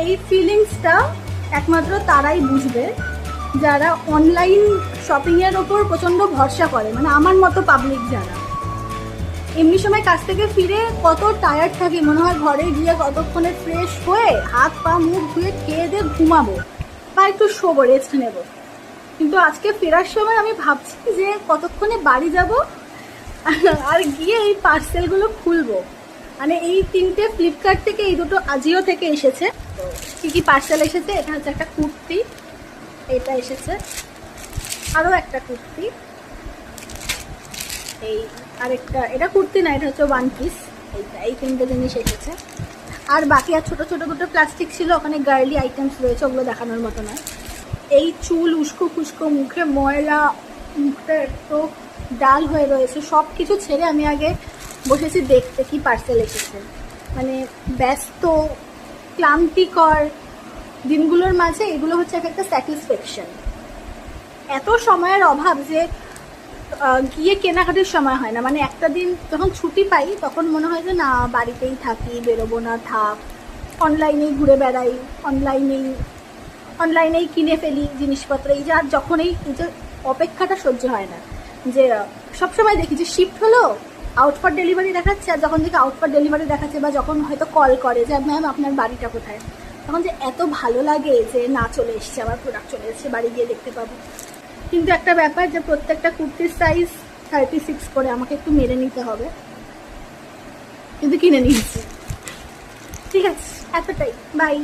এই ফিলিংসটা একমাত্র তারাই বুঝবে যারা অনলাইন শপিংয়ের ওপর প্রচণ্ড ভরসা করে, মানে আমার মতো পাবলিক যারা। এমনি সময় কাজ থেকে ফিরে কত টায়ার্ড থাকি, মনে হয় ঘরে গিয়ে কতক্ষণে ফ্রেশ হয়ে হাত পা মুখ ধুয়ে খেয়ে দিয়ে ঘুমাবো বা একটু শোবো, রেস্ট নেবো। কিন্তু আজকে ফেরার সময় আমি ভাবছি যে কতক্ষণে বাড়ি যাব আর গিয়ে এই পার্সেলগুলো খুলবো। মানে এই 3টে ফ্লিপকার্ট থেকে, এই 2টো আজিও থেকে এসেছে। তো কী কী পার্সেল এসেছে, এটা হচ্ছে একটা কুর্তি, এটা এসেছে আরও একটা কুর্তি, এই আরেকটা, এটা কুর্তি না, এটা হচ্ছে 1 পিস। এই 3টে জিনিস এসেছে। আর বাকি আর ছোটো ছোটো 2টো প্লাস্টিক ছিল, ওখানে গার্লি আইটেমস রয়েছে, ওগুলো দেখানোর মতো নয়। এই চুল উস্কো খুস্কো, মুখে ময়লা, মুখটা একটু ডাল হয়ে রয়েছে, সব কিছু ছেড়ে আমি আগে বসেছি দেখতে কি পার্সেল এসেছে। মানে ব্যস্ত ক্লান্তিকর দিনগুলোর মাঝে এগুলো হচ্ছে একটা স্যাটিসফ্যাকশন। এত সময়ের অভাব যে গিয়ে কেনাকাটির সময় হয় না। মানে একটা দিন যখন ছুটি পাই তখন মনে হয় যে না, বাড়িতেই থাকি, বেরোবো না, থাক, অনলাইনেই ঘুরে বেড়াই, অনলাইনেই কিনে ফেলি জিনিসপত্র। এই যে আর যখন এই যে অপেক্ষাটা সহ্য হয় না, যে সবসময় দেখি যে শিফট হলো, আউট ফর ডেলিভারি দেখাচ্ছে, আর যখন দেখি আউট ফর ডেলিভারি দেখাচ্ছে বা যখন হয়তো কল করে যে ম্যাম আপনার বাড়িটা কোথায়, তখন যে এত ভালো লাগে যে না, চলে এসছে, আমার প্রোডাক্ট চলে এসছে, বাড়ি গিয়ে দেখতে পাবো। কিন্তু একটা ব্যাপার যে প্রত্যেকটা কুর্তির সাইজ 36 করে, আমাকে একটু মেরে নিতে হবে, কিন্তু কিনে নিয়েছি। ঠিক আছে, এতটাই, বাই।